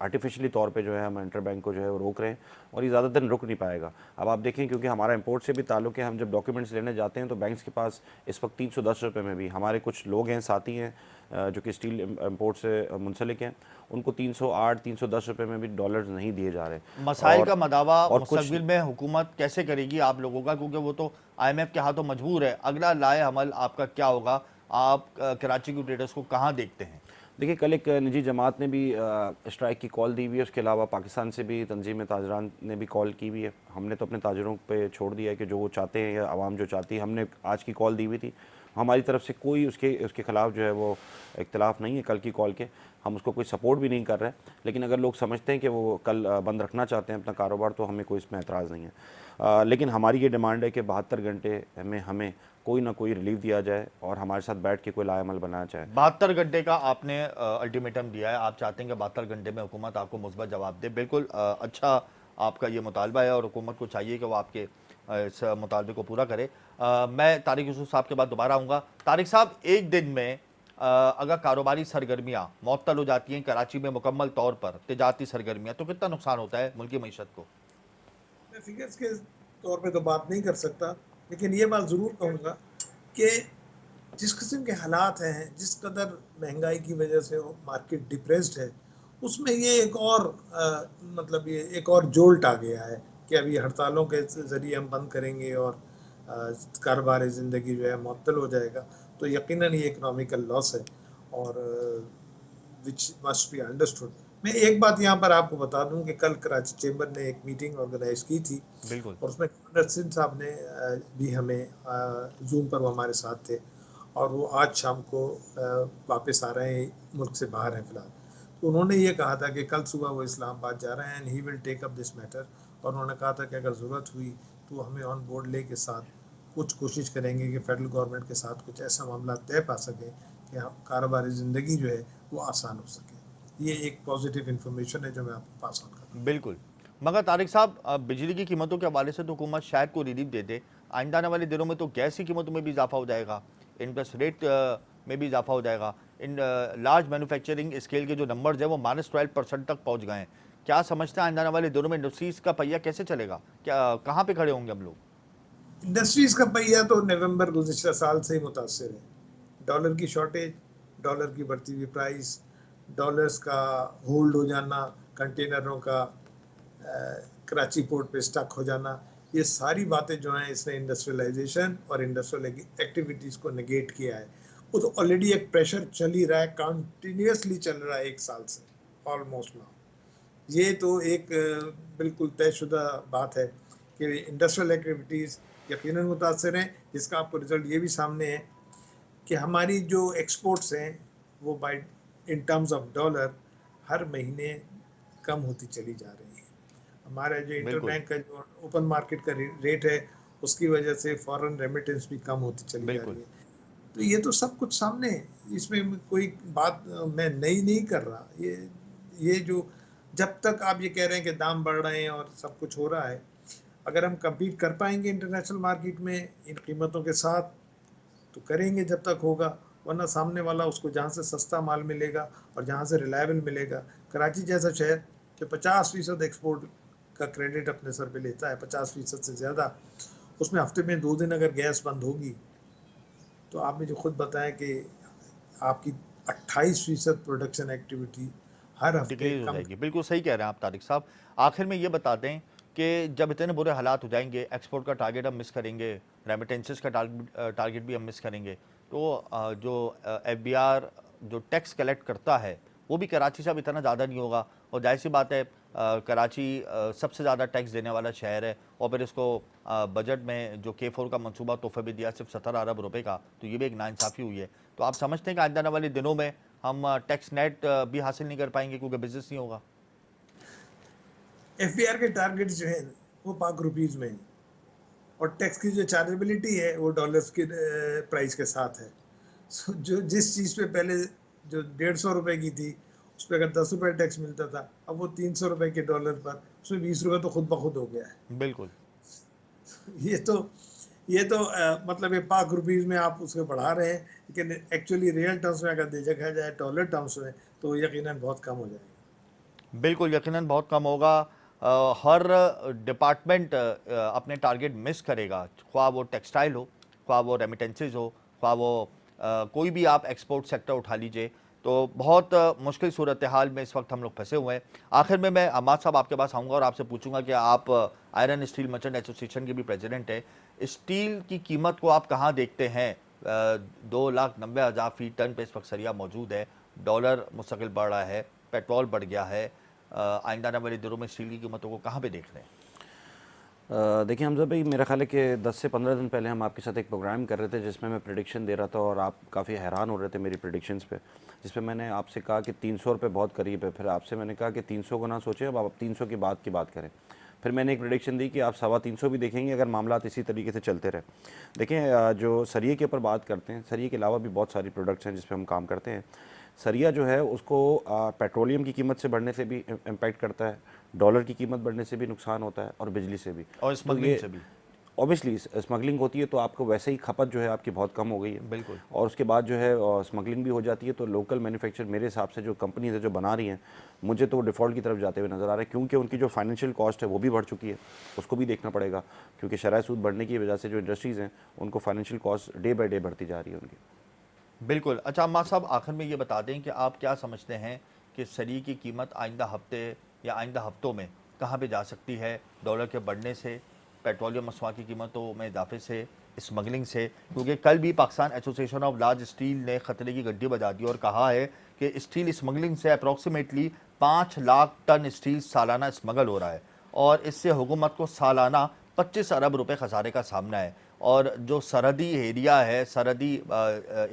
आर्टिफिशियली तौर पे जो है हम इंटर बैंक को जो है वो रोक रहे हैं, और ये ज़्यादा दिन रुक नहीं पाएगा। अब आप देखें क्योंकि हमारा इंपोर्ट से भी ताल्लुक है, हम जब डॉक्यूमेंट्स लेने जाते हैं तो बैंक्स के पास इस वक्त 310 रुपये में भी हमारे कुछ लोग हैं, साथी हैं जो कि स्टील इंपोर्ट से मुंसलिक हैं, उनको 308-310 रुपये में भी डॉलर्स नहीं दिए जा रहे। मसाइल का मदावा मुस्तकबिल में हुकूमत कैसे करेगी आप लोगों का, क्योंकि वो तो IMF के हाथों मजबूर है। अगला लाए अमल आपका क्या होगा? आप कराची के ट्रेडर्स को कहाँ देखते हैं? देखिए कल एक निजी जमात ने भी स्ट्राइक की कॉल दी हुई है, उसके अलावा पाकिस्तान से भी तंजीम ताजरान ने भी कॉल की हुई है। हमने तो अपने ताजरों पे छोड़ दिया है कि जो वो चाहते हैं या आवाम जो चाहती है। हमने आज की कॉल दी हुई थी, हमारी तरफ से कोई उसके ख़िलाफ़ जो है वो इख्तिलाफ़ नहीं है कल की कॉल के, हम उसको कोई सपोर्ट भी नहीं कर रहे। लेकिन अगर लोग समझते हैं कि वो कल बंद रखना चाहते हैं अपना कारोबार, तो हमें कोई इसमें एतराज़ नहीं है। लेकिन हमारी ये डिमांड है कि 72 घंटे में हमें कोई ना कोई रिलीफ दिया जाए और हमारे साथ बैठ के कोई लाएमल बनाना चाहे। 72 घंटे का आपने अल्टीमेटम दिया है, आप चाहते हैं कि 72 घंटे में हुकूमत आपको मुस्बत जवाब दे। बिल्कुल अच्छा आपका ये मुतालबा है, और हुकूमत को चाहिए कि वो आपके इस मुतालबे को पूरा करे। मैं तारिक यूसुफ साहब के बाद दोबारा आऊँगा। तारिक साहब, एक दिन में अगर कारोबारी सरगर्मियाँ मुअत्तल हो जाती हैं कराची में मुकम्मल तौर पर, तिजारती सरगर्मियाँ, तो कितना नुकसान होता है मुल्की मईशत को? मैं फिगर्स के तौर पे तो बात नहीं कर सकता, लेकिन ये बात ज़रूर कहूँगा कि जिस किस्म के हालात हैं, जिस कदर महंगाई की वजह से मार्केट डिप्रेस्ड है, उसमें ये एक और मतलब ये एक और जोल्ट आ गया है कि अभी हड़तालों के ज़रिए हम बंद करेंगे और कारोबार ज़िंदगी जो है मुअत्तल हो जाएगा, तो यकीनन ये इकनॉमिकल लॉस है, और विच मस्ट बी अंडरस्टूड। मैं एक बात यहाँ पर आपको बता दूं कि कल कराची चेंबर ने एक मीटिंग ऑर्गेनाइज की थी, बिल्कुल, और उसमें गवर्नर सिंध साहब ने भी हमें जूम पर वो हमारे साथ थे, और वो आज शाम को वापस आ रहे हैं, मुल्क से बाहर हैं फ़िलहाल। तो उन्होंने ये कहा था कि कल सुबह वो इस्लामाबाद जा रहे हैं and he will take up this matter, और उन्होंने कहा था कि अगर ज़रूरत हुई तो हमें ऑन बोर्ड ले के साथ कुछ कोशिश करेंगे कि फेडरल गवर्नमेंट के साथ कुछ ऐसा मामला तय पा सकें कि कारोबारी ज़िंदगी जो है वो आसान हो सके। ये एक पॉजिटिव इन्फॉर्मेशन है जो मैं आपको पास ऑन कर। बिल्कुल, मगर तारिक साहब, बिजली की कीमतों के हवाले से तो हुकूमत शायद को रिलीफ दे दे। आइंदा आने वाले दिनों में तो गैस की कीमतों में भी इजाफा हो जाएगा, इंटरेस्ट रेट में भी इजाफा हो जाएगा। इन लार्ज मैन्युफैक्चरिंग स्केल के जो नंबर्स हैं वो -12% तक पहुँच गए हैं। क्या समझते हैं आइंदा आने वाले दिनों में इंडस्ट्रीज़ का पहिया कैसे चलेगा? क्या कहाँ पर खड़े होंगे हम लोग? इंडस्ट्रीज का पहिया तो नवंबर गुज़िश्ता साल से ही मुतासर है। डॉलर की शॉर्टेज, डॉलर की बढ़ती हुई प्राइस, डॉलर्स का होल्ड हो जाना, कंटेनरों का कराची पोर्ट पे स्टक हो जाना, ये सारी बातें जो हैं इसने इंडस्ट्रियलाइजेशन और इंडस्ट्रियल एक्टिविटीज़ को नेगेट किया है। वो तो ऑलरेडी एक प्रेशर चल ही रहा है, कंटिन्यूसली चल रहा है 1 साल से ऑलमोस्ट नाउ। ये तो एक बिल्कुल तयशुदा बात है कि इंडस्ट्रियल एक्टिविटीज़ यकीनन मुतासर हैं, जिसका आपको रिजल्ट ये भी सामने है कि हमारी जो एक्सपोर्ट्स हैं वो by in terms of dollar हर महीने कम होती चली जा रही है। हमारा जो इंटरबैंक का जो ओपन मार्केट का रेट है उसकी वजह से फॉरेन रेमिटेंस भी कम होती चली जा रही है। तो ये तो सब कुछ सामने है, इसमें कोई बात मैं नई नहीं कर रहा। ये जो जब तक आप ये कह रहे हैं कि दाम बढ़ रहे हैं और सब कुछ हो रहा है, अगर हम कम्पीट कर पाएंगे इंटरनेशनल मार्केट में इन कीमतों के साथ तो करेंगे जब तक होगा, वरना सामने वाला उसको जहाँ से सस्ता माल मिलेगा और जहाँ से रिलायबल मिलेगा। कराची जैसा शहर जो 50% एक्सपोर्ट का क्रेडिट अपने सर पे लेता है, 50% से ज़्यादा, उसमें हफ्ते में 2 दिन अगर गैस बंद होगी तो आप मुझे खुद बताएं कि आपकी 28% प्रोडक्शन एक्टिविटी हर हफ्ते डिक्रीज हो कम। जाएगी। बिल्कुल सही कह रहे हैं आप तारिक साहब। आखिर में ये बता दें कि जब इतने बुरे हालात हो जाएंगे, एक्सपोर्ट का टारगेट हम मिस करेंगे, रेमिटेंसेस का टारगेट भी हम मिस करेंगे, तो जो FBR जो टैक्स कलेक्ट करता है वो भी कराची से अब इतना ज़्यादा नहीं होगा। और जाहिर सी बात है कराची सबसे ज़्यादा टैक्स देने वाला शहर है, और फिर इसको बजट में जो K4 का मंसूबा तोहफे भी दिया सिर्फ 17 अरब रुपए का, तो ये भी एक नाइंसाफ़ी हुई है। तो आप समझते हैं कि आने आने वाले दिनों में हम टैक्स नेट भी हासिल नहीं कर पाएंगे क्योंकि बिजनेस नहीं होगा? FBR के टारगेट जो है वो पाक रुपीज़ में है और टैक्स की जो चार्जेबिलिटी है वो डॉलर्स के प्राइस के साथ है। सो जो जिस चीज़ पे पहले जो 150 रुपए की थी उस पर अगर 10 रुपए टैक्स मिलता था, अब वो 300 रुपए के डॉलर पर उसमें 20 रुपए तो खुद ब खुद हो गया है। बिल्कुल। ये तो मतलब ये पाक रुपीज़ में आप उसको बढ़ा रहे हैं, लेकिन एक्चुअली रियल टर्म्स में अगर देखा जाए डॉलर टर्म्स में तो यकीनन बहुत कम हो जाएगा। बिल्कुल, यकीनन बहुत कम होगा। हर डिपार्टमेंट अपने टारगेट मिस करेगा, ख्वाह वो टेक्सटाइल हो, ख्वाह वो रेमिटेंसेज हो, ख्वाह वो कोई भी आप एक्सपोर्ट सेक्टर उठा लीजिए। तो बहुत मुश्किल सूरत हाल में इस वक्त हम लोग फंसे हुए हैं। आखिर में मैं अहमद साहब आपके पास आऊँगा और आपसे पूछूंगा कि आप आयरन स्टील मर्चेंट एसोसिएशन के भी प्रेसिडेंट हैं। स्टील की कीमत को आप कहाँ देखते हैं? 2,90,000 फी टन पे इस वक्त सरिया मौजूद है, डॉलर मुस्तकिल बढ़ रहा है, पेट्रोल बढ़ गया है। आइंदा आने वाले दिनों में स्टील की कीमतों को कहाँ पे देख रहे हैं? देखिए हमजा भाई, मेरा ख्याल है कि 10 से 15 दिन पहले हम आपके साथ एक प्रोग्राम कर रहे थे जिसमें मैं प्रेडिक्शन दे रहा था और आप काफ़ी हैरान हो रहे थे मेरी प्रेडिक्शंस पे, जिसपे मैंने आपसे कहा कि 300 रुपये बहुत करीब है। फिर आपसे मैंने कहा कि 300 को ना सोचें, अब आप 300 की बात करें। फिर मैंने एक प्रेडिक्शन दी कि आप 325 भी देखेंगे अगर मामला इसी तरीके से चलते रहे। देखें, जो सरिये के ऊपर बात करते हैं, सरिये के अलावा भी बहुत सारी प्रोडक्ट्स हैं जिस पर हम काम करते हैं। सरिया जो है उसको पेट्रोलियम की कीमत से बढ़ने से भी इम्पैक्ट करता है, डॉलर की कीमत बढ़ने से भी नुकसान होता है और बिजली से भी, और स्मगलिंग से भी। ऑब्वियसली स्मगलिंग होती है तो आपको वैसे ही खपत जो है आपकी बहुत कम हो गई है। बिल्कुल। और उसके बाद जो है स्मगलिंग भी हो जाती है, तो लोकल मैन्युफैक्चर मेरे हिसाब से जो कंपनीज है जो बना रही हैं, मुझे तो डिफ़ॉल्ट की तरफ जाते हुए नज़र आ रहे हैं, क्योंकि उनकी जो फाइनेंशियल कॉस्ट है वो भी बढ़ चुकी है, उसको भी देखना पड़ेगा, क्योंकि शरह सूद बढ़ने की वजह से जो इंडस्ट्रीज़ हैं उनको financial cost day by day बढ़ती जा रही है उनकी। बिल्कुल। अच्छा अम्मा साहब, आखिर में ये बता दें कि आप क्या समझते हैं कि सरी की कीमत आइंदा हफ्ते या आइंदा हफ्तों में कहाँ पे जा सकती है? डॉलर के बढ़ने से, पेट्रोलियम मसवा की कीमतों में इजाफे से, स्मगलिंग से? क्योंकि कल भी Pakistan association of large steel ने खतरे की घंटी बजा दी और कहा है कि स्टील स्मगलिंग से अप्रॉक्सीमेटली 5 लाख टन स्टील सालाना स्मगल हो रहा है और इससे हुकूमत को सालाना 25 अरब रुपए खसारे का सामना है। और जो सरहदी एरिया है, सरहदी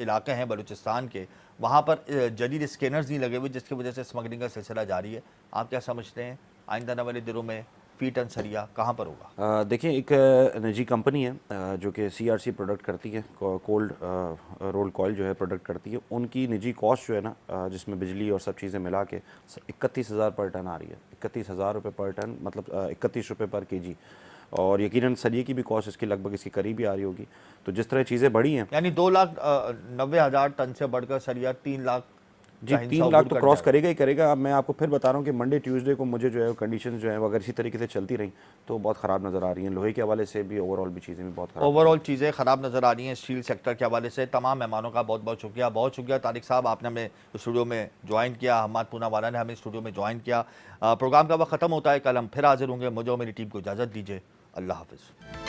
इलाके हैं बलूचिस्तान के, वहाँ पर जदीद स्कैनर्स नहीं लगे हुए जिसकी वजह से स्मगलिंग का सिलसिला जारी है। आप क्या समझते हैं आइंदा आने वाले दिनों में फी टन सरिया कहाँ पर होगा? देखिए, एक निजी कंपनी है जो कि CRC प्रोडक्ट करती है, कोल्ड रोल कॉयल जो है प्रोडक्ट करती है। उनकी निजी कॉस्ट जो है ना, जिसमें बिजली और सब चीज़ें मिला के 31,000 पर टन आ रही है। 31,000 रुपये पर टन, मतलब 31 रुपये पर केजी। और यकीनन सरिये की भी कॉस्ट इसकी लगभग इसके करीब ही आ रही होगी। तो जिस तरह चीज़ें बढ़ी हैं, यानी 2,90,000 टन से बढ़कर सरिया 3 लाख जी, 3 लाख तो क्रॉस करेगा ही करेगा। अब मैं आपको फिर बता रहा हूँ कि मंडे ट्यूसडे को मुझे जो है कंडीशन जो है अगर इसी तरीके से चलती रही तो बहुत ख़राब नज़र आ रही हैं। लोहे के हवाले से भी ओवरऑल भी चीज़ें भी बहुत ख़राब, ओवरऑल चीज़ें ख़राब नज़र आ रही हैं स्टील सेक्टर के हवाले से। तमाम मेहमानों का बहुत बहुत शुक्रिया, बहुत शुक्रिया तारिक साहब, आपने हमें स्टूडियो में ज्वाइन किया, हमाद पूनावाला ने हमें स्टूडियो में ज्वाइन किया। प्रोग्राम का वक्त ख़त्म होता है, कल हम फिर हाजिर होंगे। मुझे और मेरी टीम को इजाज़त दीजिए, अल्लाह हाफ़िज़।